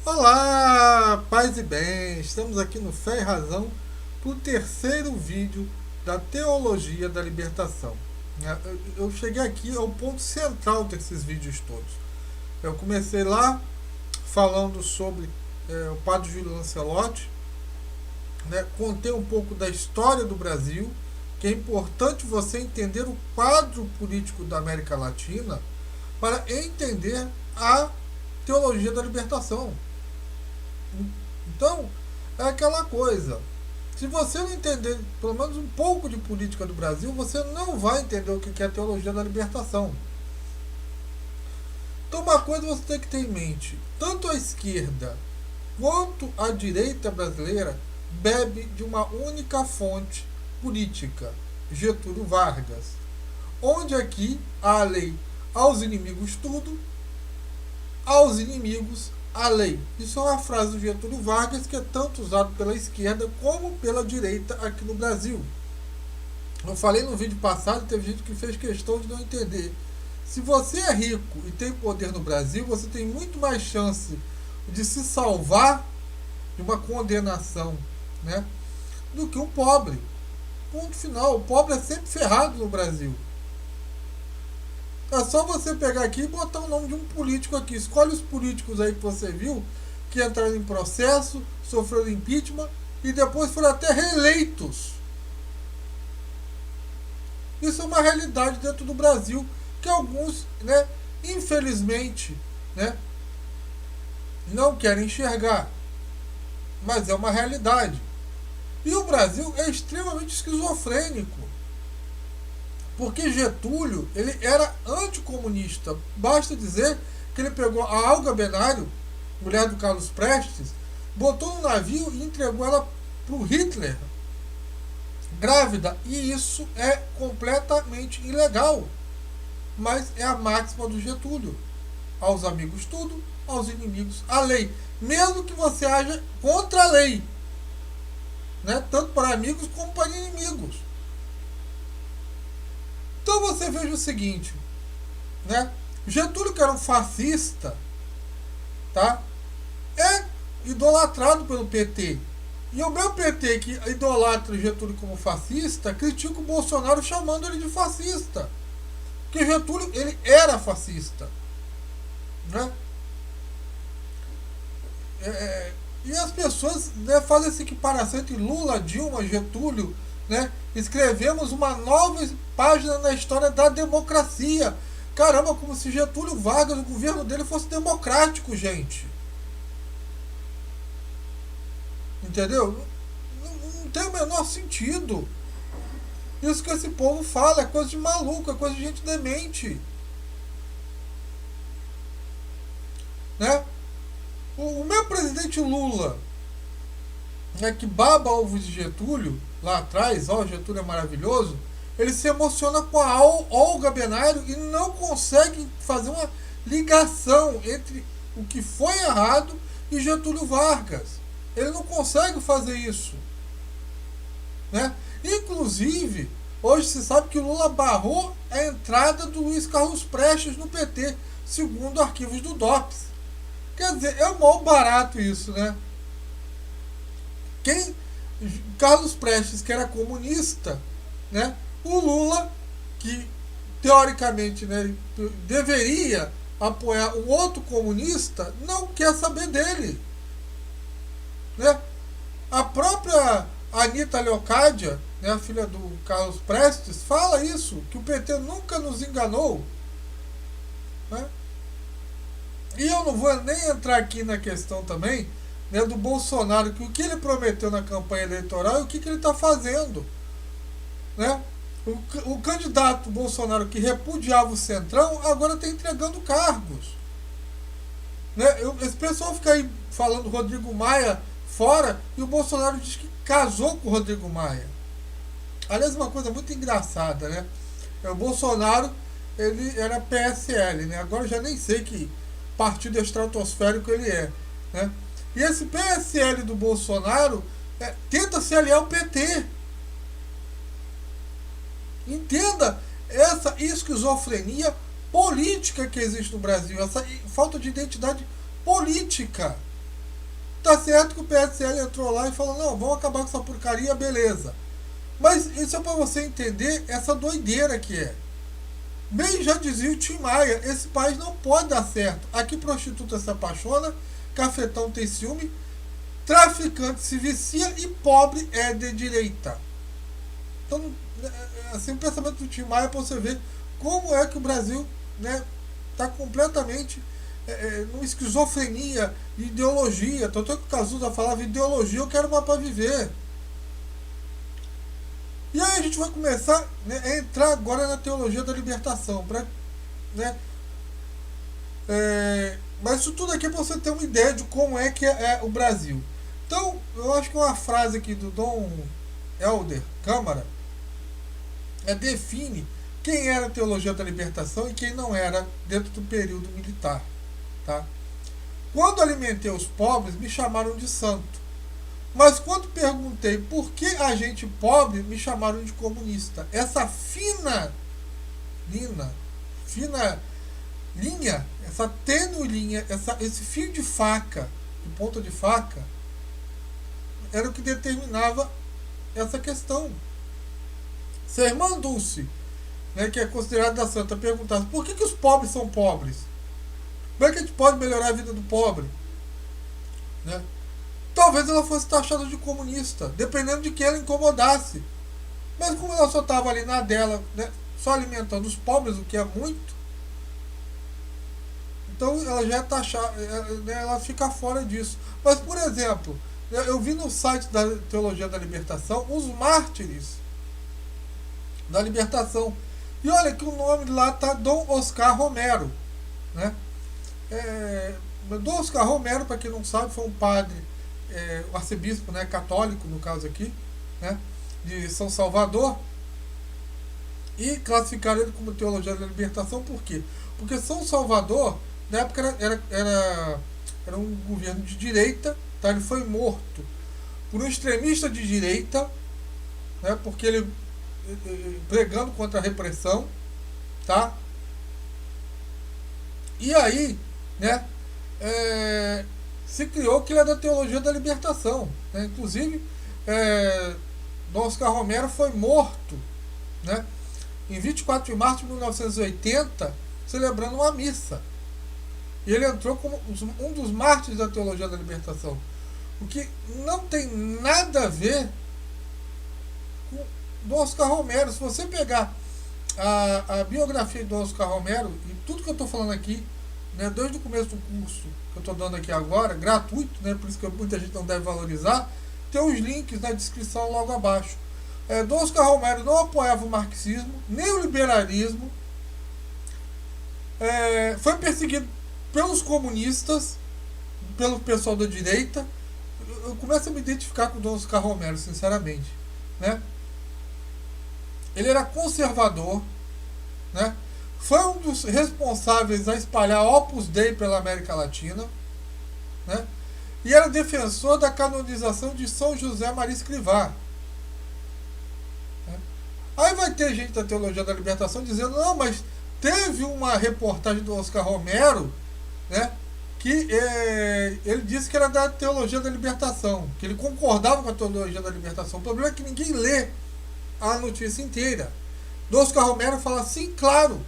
Olá, paz e bem, estamos aqui no Fé e Razão para o terceiro vídeo da Teologia da Libertação. Eu cheguei aqui ao ponto central desses vídeos todos. Eu comecei lá falando sobre o padre Júlio Lancelotti, né? Contei um pouco da história do Brasil, que é importante você entender o quadro político da América Latina para entender a teologia da libertação. Então, é aquela coisa. Se você não entender pelo menos um pouco de política do Brasil, você não vai entender o que é a teologia da libertação. Então, uma coisa você tem que ter em mente: tanto a esquerda quanto a direita brasileira bebe de uma única fonte política, Getúlio Vargas. Onde aqui a lei aos inimigos tudo, aos inimigos a lei. Isso é uma frase do Getúlio Vargas que é tanto usado pela esquerda como pela direita aqui no Brasil. Eu falei no vídeo passado, teve gente que fez questão de não entender. Se você é rico e tem poder no Brasil, você tem muito mais chance de se salvar de uma condenação, né, do que um pobre. Ponto final. O pobre é sempre ferrado no Brasil. É só você pegar aqui e botar o nome de um político aqui. Escolhe os políticos aí que você viu que entraram em processo, sofreram impeachment e depois foram até reeleitos. Isso é uma realidade dentro do Brasil que alguns, né, infelizmente, né, não querem enxergar. Mas é uma realidade. E o Brasil é extremamente esquizofrênico. Porque Getúlio, ele era anticomunista. Basta dizer que ele pegou a Olga Benário, mulher do Carlos Prestes, botou no navio e entregou ela para o Hitler, grávida. E isso é completamente ilegal. Mas é a máxima do Getúlio: aos amigos tudo, aos inimigos a lei. Mesmo que você haja contra a lei, né? Tanto para amigos como para inimigos. Então você veja o seguinte, né? Getúlio, que era um fascista, tá? É idolatrado pelo PT. E o meu PT, que idolatra Getúlio como fascista, critica o Bolsonaro chamando ele de fascista. Porque Getúlio, ele era fascista, né? E as pessoas, né, fazem essa equiparação entre Lula, Dilma, Getúlio, né? Escrevemos uma nova página na história da democracia. Caramba, como se Getúlio Vargas, o governo dele, fosse democrático, gente. Entendeu? Não tem o menor sentido. Isso que esse povo fala é coisa de maluco, é coisa de gente demente. Né? O meu presidente Lula, né, que baba ovos de Getúlio, lá atrás, ó, Getúlio é maravilhoso, ele se emociona com a Olga Benário e não consegue fazer uma ligação entre o que foi errado e Getúlio Vargas. Ele não consegue fazer isso. Né? Inclusive, hoje se sabe que o Lula barrou a entrada do Luiz Carlos Prestes no PT, segundo arquivos do DOPS. Quer dizer, é mal barato isso, né? Carlos Prestes, que era comunista, né? O Lula, que teoricamente, né, deveria apoiar um outro comunista, não quer saber dele, né? A própria Anitta Leocádia, né, a filha do Carlos Prestes, fala isso, que o PT nunca nos enganou, né? E eu não vou nem entrar aqui na questão também, né, do Bolsonaro, que o que ele prometeu na campanha eleitoral e o que ele está fazendo. Né? O candidato Bolsonaro, que repudiava o Centrão, agora está entregando cargos. Né? Esse pessoal fica aí falando Rodrigo Maia fora e o Bolsonaro diz que casou com o Rodrigo Maia. Aliás, uma coisa muito engraçada, né? O Bolsonaro, ele era PSL, né? Agora eu já nem sei que partido estratosférico ele é, né? E esse PSL do Bolsonaro tenta se aliar ao PT. Entenda essa esquizofrenia política que existe no Brasil, essa falta de identidade política. Tá certo que o PSL entrou lá e falou, não, vamos acabar com essa porcaria, beleza. Mas isso é para você entender essa doideira que é. Bem, já dizia o Tim Maia, esse país não pode dar certo. Aqui prostituta se apaixona, cafetão tem ciúme, traficante se vicia e pobre é de direita. Então, assim, o pensamento do Tim Maia para você ver como é que o Brasil, né, está completamente numa esquizofrenia de ideologia. Tanto é que o Cazuza falava ideologia, eu quero uma para viver. E aí a gente vai começar, né, a entrar agora na teologia da libertação. Né, mas isso tudo aqui é para você ter uma ideia de como é que é o Brasil. Então, eu acho que uma frase aqui do Dom Helder Câmara define quem era a teologia da libertação e quem não era dentro do período militar. Tá? Quando alimentei os pobres, me chamaram de santo. Mas quando perguntei por que a gente pobre, me chamaram de comunista. Essa fina linha, essa tênue linha, esse fio de faca, de ponta de faca, era o que determinava essa questão. Se a irmã Dulce, né, que é considerada santa, perguntasse por que os pobres são pobres, como é que a gente pode melhorar a vida do pobre? Né? Talvez ela fosse taxada de comunista, dependendo de quem ela incomodasse. Mas como ela só estava ali na dela, né, só alimentando os pobres, o que é muito, então ela já é taxada, né, ela fica fora disso. Mas, por exemplo, eu vi no site da Teologia da Libertação os mártires da libertação. E olha que o nome lá tá Dom Oscar Romero. Né? Dom Oscar Romero, para quem não sabe, foi um padre, um arcebispo, né, católico, no caso aqui, né, de São Salvador. E classificaram ele como Teologia da Libertação, por quê? Porque São Salvador, na época, era um governo de direita, tá? Ele foi morto por um extremista de direita, né, porque ele pregando contra a repressão, tá? E aí, né, se criou que ele é da Teologia da Libertação, né? Inclusive, Dom Oscar Romero foi morto, né, em 24 de março de 1980, celebrando uma missa. E ele entrou como um dos mártires da Teologia da Libertação. O que não tem nada a ver com Dom Oscar Romero. Se você pegar a biografia de Dom Oscar Romero, e tudo que eu estou falando aqui, né, desde o começo do curso que eu estou dando aqui agora, gratuito, né, por isso que muita gente não deve valorizar, tem os links na descrição logo abaixo. Dom Oscar Romero não apoiava o marxismo, nem o liberalismo, foi perseguido pelos comunistas, pelo pessoal da direita. Eu começo a me identificar com o Dom Oscar Romero, sinceramente, né? Ele era conservador, né? Foi um dos responsáveis a espalhar Opus Dei pela América Latina, né? E era defensor da canonização de São José Maria Escrivá. Né? Aí vai ter gente da Teologia da Libertação dizendo, não, mas teve uma reportagem do Oscar Romero, né, que ele disse que era da Teologia da Libertação, que ele concordava com a Teologia da Libertação. O problema é que ninguém lê a notícia inteira. Do Oscar Romero fala assim, claro.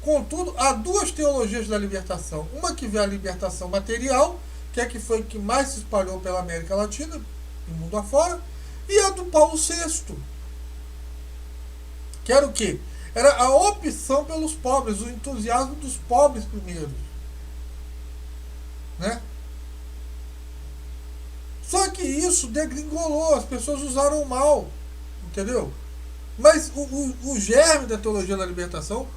Contudo, há duas teologias da libertação. Uma que vê a libertação material, que foi que mais se espalhou pela América Latina, no mundo afora, e a do Paulo VI. Que era o quê? Era a opção pelos pobres, o entusiasmo dos pobres primeiro. Né? Só que isso degringolou, as pessoas usaram mal, entendeu? Mas o germe da Teologia da Libertação,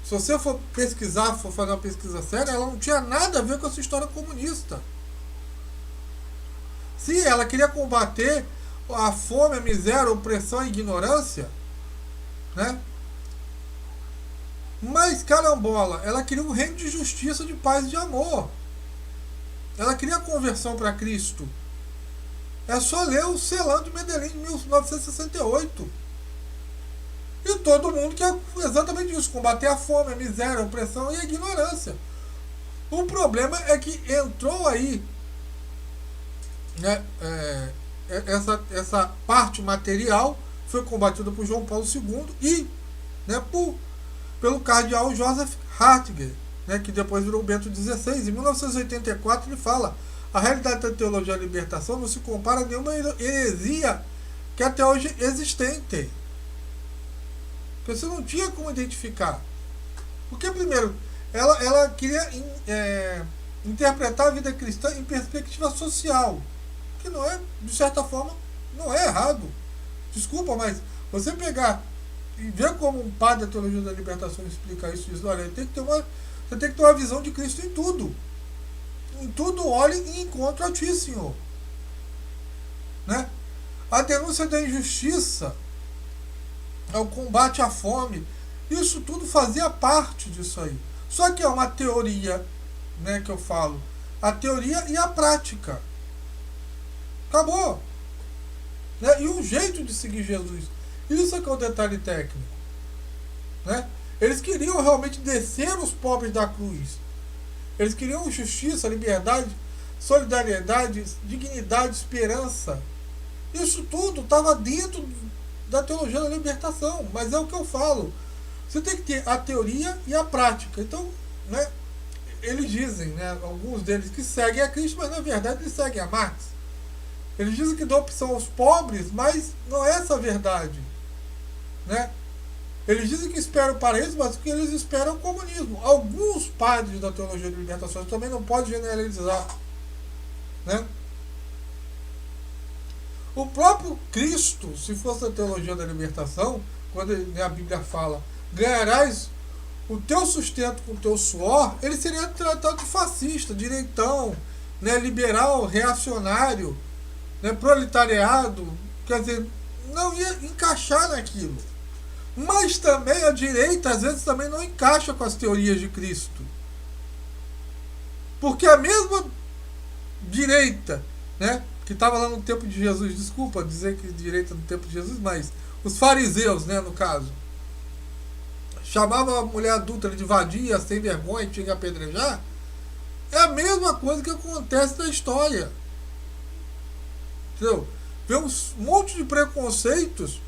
se você for pesquisar, for fazer uma pesquisa séria, ela não tinha nada a ver com essa história comunista. Sim, ela queria combater a fome, a miséria, a opressão, a ignorância, né? Mas, carambola, ela queria um reino de justiça, de paz e de amor. Ela queria a conversão para Cristo. É só ler o Celando de Medellín de 1968. E todo mundo quer exatamente isso, combater a fome, a miséria, a opressão e a ignorância. O problema é que entrou aí né, essa parte material foi combatida por João Paulo II e, né, pelo cardeal Joseph Ratzinger, né, que depois virou Bento XVI. Em 1984 ele fala: a realidade da teologia da libertação não se compara a nenhuma heresia que até hoje existente. Porque você não tinha como identificar. Porque, primeiro, ela queria interpretar a vida cristã em perspectiva social, que não é, de certa forma, não é errado. Desculpa, mas você pegar e ver como um padre da teologia da libertação explica isso, diz: olha, você tem que ter uma visão de Cristo em tudo. Em tudo olhe e encontre a ti, Senhor. Né? A denúncia da injustiça, o combate à fome, isso tudo fazia parte disso aí. Só que é uma teoria, né, que eu falo. A teoria e a prática. Acabou. Né? E um jeito de seguir Jesus. Isso é que é o detalhe técnico. Né? Eles queriam realmente descer os pobres da cruz. Eles queriam justiça, liberdade, solidariedade, dignidade, esperança. Isso tudo estava dentro da teologia da libertação. Mas é o que eu falo. Você tem que ter a teoria e a prática. Então, né, eles dizem, né, alguns deles, que seguem a Cristo, mas na verdade eles seguem a Marx. Eles dizem que dão opção aos pobres, mas não é essa a verdade. Né? Eles dizem que esperam para isso, mas o que eles esperam é o comunismo. Alguns padres da teologia da libertação também não pode generalizar. Né? O próprio Cristo, se fosse a teologia da libertação, quando a Bíblia fala: ganharás o teu sustento com o teu suor, ele seria tratado de fascista, direitão, né, liberal, reacionário, né, proletariado. Quer dizer, não ia encaixar naquilo. Mas também a direita às vezes também não encaixa com as teorias de Cristo, porque a mesma direita, né, que estava lá no tempo de Jesus, desculpa dizer que direita no tempo de Jesus, mas os fariseus, né, no caso, chamavam a mulher adulta de vadia, sem vergonha, tinha que apedrejar. É a mesma coisa que acontece na história. Entendeu? Vê um monte de preconceitos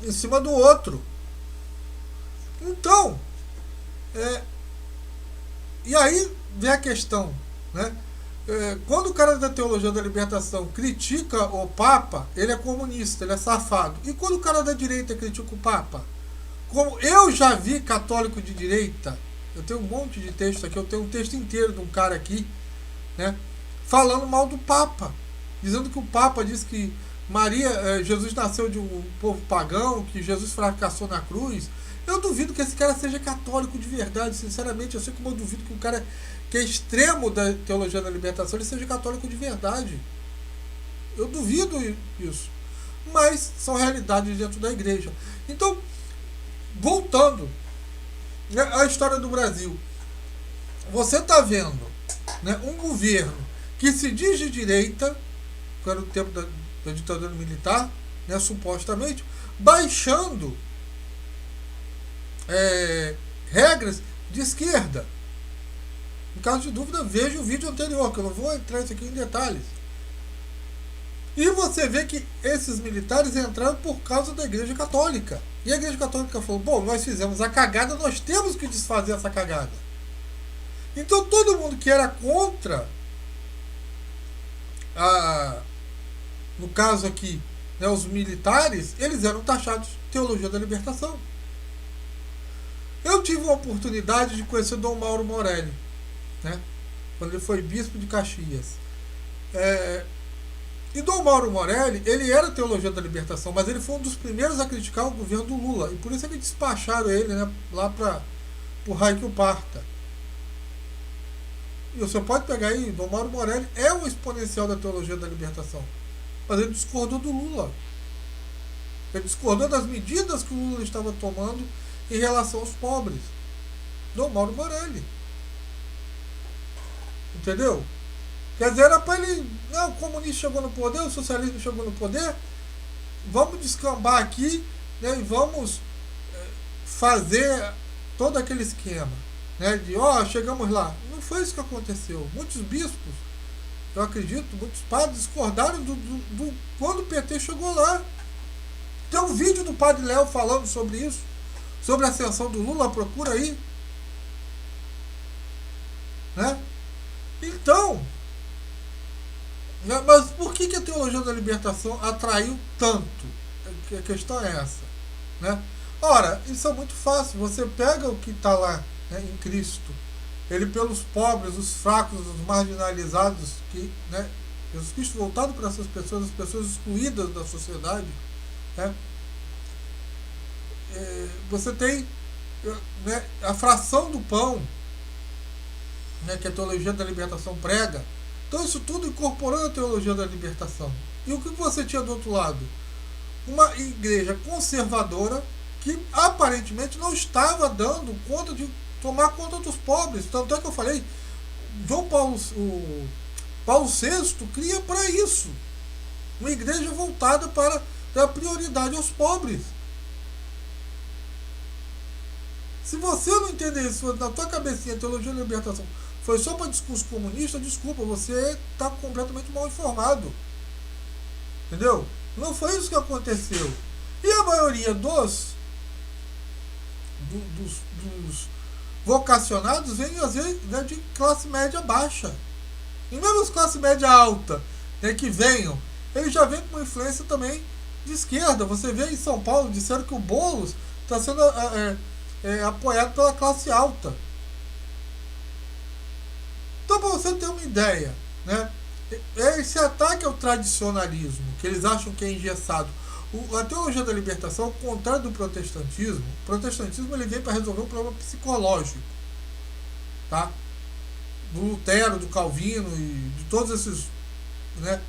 em cima do outro. Então, e aí vem a questão, né? Quando o cara da teologia da libertação critica o Papa, ele é comunista, ele é safado. E quando o cara da direita critica o Papa, como eu já vi católico de direita, eu tenho um monte de texto aqui, eu tenho um texto inteiro de um cara aqui, né, falando mal do Papa, dizendo que o Papa disse que Jesus nasceu de um povo pagão, que Jesus fracassou na cruz. Eu duvido que esse cara seja católico de verdade, sinceramente. Assim como eu duvido que um cara que é extremo da teologia da libertação ele seja católico de verdade. Eu duvido isso. Mas são realidades dentro da igreja. Então, voltando, né, à história do Brasil, você está vendo, né, um governo que se diz de direita, que era o tempo da ditadura militar, né, supostamente, baixando regras de esquerda. Em caso de dúvida, veja o vídeo anterior, que eu não vou entrar isso aqui em detalhes. E você vê que esses militares entraram por causa da Igreja Católica. E a Igreja Católica falou: bom, nós fizemos a cagada, nós temos que desfazer essa cagada. Então todo mundo que era contra, no caso aqui, né, os militares, eles eram taxados de teologia da libertação. Eu tive a oportunidade de conhecer Dom Mauro Morelli, né, quando ele foi bispo de Caxias. E Dom Mauro Morelli, ele era teologia da libertação, mas ele foi um dos primeiros a criticar o governo do Lula. E por isso é que despacharam ele, né, lá para o raio que o parta. E você pode pegar aí, Dom Mauro Morelli é um exponencial da teologia da libertação. Mas ele discordou do Lula. Ele discordou das medidas que o Lula estava tomando em relação aos pobres. Dom Mauro Morelli. Entendeu? Quer dizer, era para ele... Não, o comunismo chegou no poder, o socialismo chegou no poder, vamos descambar aqui, né, e vamos fazer todo aquele esquema, né, de, chegamos lá. Não foi isso que aconteceu. Muitos bispos eu acredito, muitos padres discordaram quando o PT chegou lá. Tem um vídeo do padre Léo falando sobre isso, sobre a ascensão do Lula, procura aí. Né? Então, mas por que a teologia da libertação atraiu tanto? A questão é essa. Né? Ora, isso é muito fácil. Você pega o que está lá, né, em Cristo, ele pelos pobres, os fracos, os marginalizados, que, né, Jesus Cristo voltado para essas pessoas, as pessoas excluídas da sociedade. Né? Você tem, né, a fração do pão, né, que a teologia da libertação prega. Então isso tudo incorporando a teologia da libertação. E o que você tinha do outro lado? Uma igreja conservadora que aparentemente não estava dando conta de tomar conta dos pobres. Tanto é que eu falei, Paulo VI cria para isso. Uma igreja voltada para dar prioridade aos pobres. Se você não entender isso na tua cabecinha, a teologia da libertação foi só para discurso comunista, desculpa, você está completamente mal informado. Entendeu? Não foi isso que aconteceu. E a maioria dos vocacionados vem às vezes, né, de classe média baixa. E mesmo as classe média alta, né, que venham, eles já vêm com uma influência também de esquerda. Você vê em São Paulo, disseram que o Boulos está sendo apoiado pela classe alta. Então, para você ter uma ideia, né, esse ataque ao tradicionalismo, que eles acham que é engessado, a teologia da libertação, ao contrário do protestantismo, o protestantismo ele vem para resolver um problema psicológico, tá? Do Lutero, do Calvino e de todos esses, né,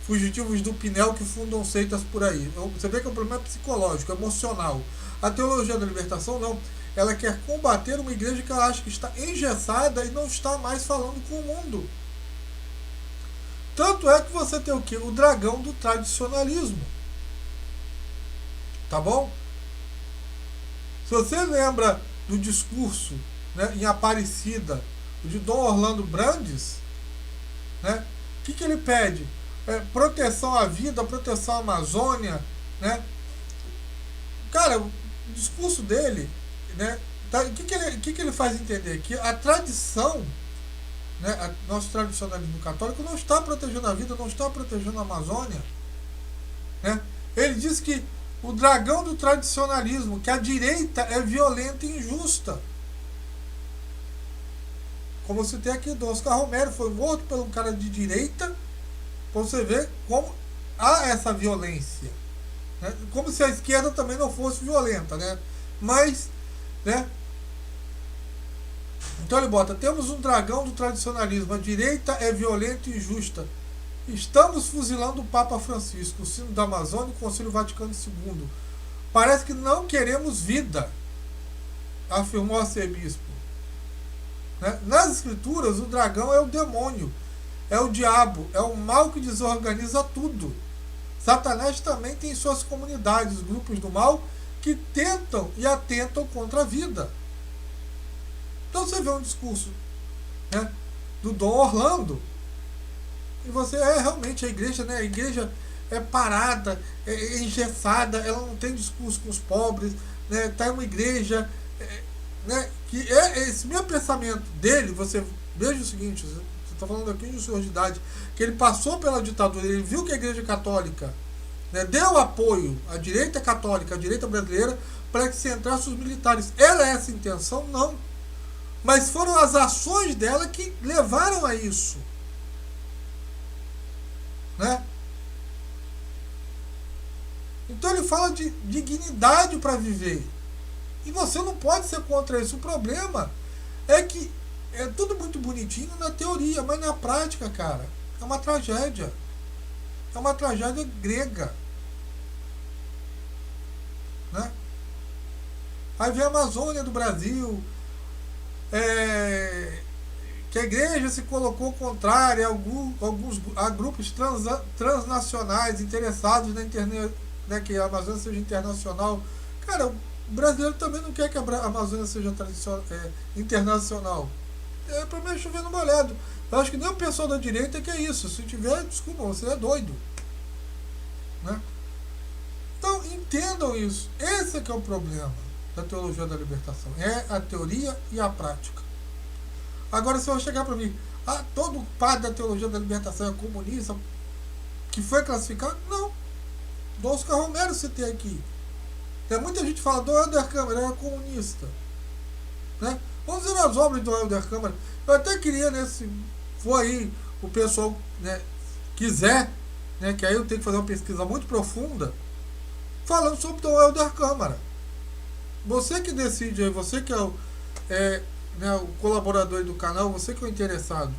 fugitivos do Pinel que fundam seitas por aí. Você vê que é um problema psicológico, emocional. A teologia da libertação não. Ela quer combater uma igreja que ela acha que está engessada e não está mais falando com o mundo. Tanto é que você tem o quê? O dragão do tradicionalismo. Tá bom? Se você lembra do discurso, né, em Aparecida, de Dom Orlando Brandes, né, o que ele pede? Proteção à vida, proteção à Amazônia. Né? Cara, o discurso dele, né, o que ele faz entender? Que a tradição, né, nosso tradicionalismo católico não está protegendo a vida, não está protegendo a Amazônia. Né? Ele diz que o dragão do tradicionalismo, que a direita é violenta e injusta. Como eu citei aqui, do Oscar Romero, foi morto por um cara de direita, para você ver como há essa violência. Né? Como se a esquerda também não fosse violenta. Né? Mas, né? Então ele bota, temos um dragão do tradicionalismo, a direita é violenta e injusta. Estamos fuzilando o Papa Francisco, o sino da Amazônia e o Concílio Vaticano II. Parece que não queremos vida, afirmou o arcebispo. Né? Nas escrituras, o dragão é o demônio, é o diabo, é o mal que desorganiza tudo. Satanás também tem suas comunidades, os grupos do mal, que tentam e atentam contra a vida. Então você vê um discurso, né, do Dom Orlando, e você realmente a igreja, né, a igreja é parada, é engessada, ela não tem discurso com os pobres, né, tá em uma igreja, né, que esse mesmo pensamento dele. Você veja o seguinte, você está falando aqui de um senhor de idade, que ele passou pela ditadura, ele viu que a igreja católica, né, deu apoio à direita católica, à direita brasileira, para que se entrasse os militares. Era essa a intenção? Não. Mas foram as ações dela que levaram a isso. Né? Então ele fala de dignidade para viver. E você não pode ser contra isso. O problema é que é tudo muito bonitinho na teoria, mas na prática, cara, é uma tragédia. É uma tragédia grega. Né? Aí vem a Amazônia do Brasil, que a igreja se colocou contrária a grupos transnacionais interessados na internet, né, que a Amazônia seja internacional. Cara, o brasileiro também não quer que a Amazônia seja internacional. Para mim é chovendo molhado. Eu acho que nem o pessoal da direita quer isso. Se tiver, desculpa, você é doido. Né? Então, entendam isso. Esse é que é o problema da teologia da libertação. É a teoria e a prática. Agora, se eu chegar para mim, todo padre da teologia da libertação é comunista, que foi classificado? Não. Do Oscar Romero citei aqui. Tem muita gente que fala do Helder Câmara, era comunista. Né? Vamos ver as obras do Helder Câmara. Eu até queria, né, se for aí o pessoal, né, quiser, né, que aí eu tenho que fazer uma pesquisa muito profunda, falando sobre o Helder Câmara. Você que decide aí, você que né, o colaborador do canal, você que é o interessado.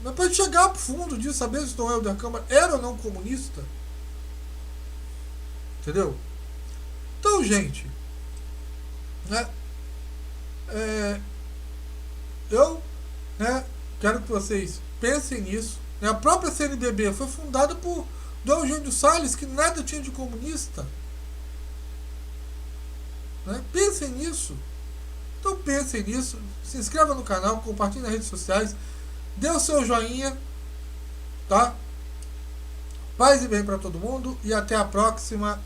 Mas para chegar pro fundo disso, saber se o Helder Câmara era ou não comunista. Entendeu? Então, gente, né, eu, né, quero que vocês pensem nisso. A própria CNBB foi fundada por Eugênio Salles, que nada tinha de comunista. Né? Pensem nisso. Então pensem nisso. Se inscreva no canal, compartilhe nas redes sociais, dê o seu joinha, tá? Paz e bem para todo mundo e até a próxima.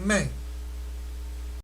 Amém.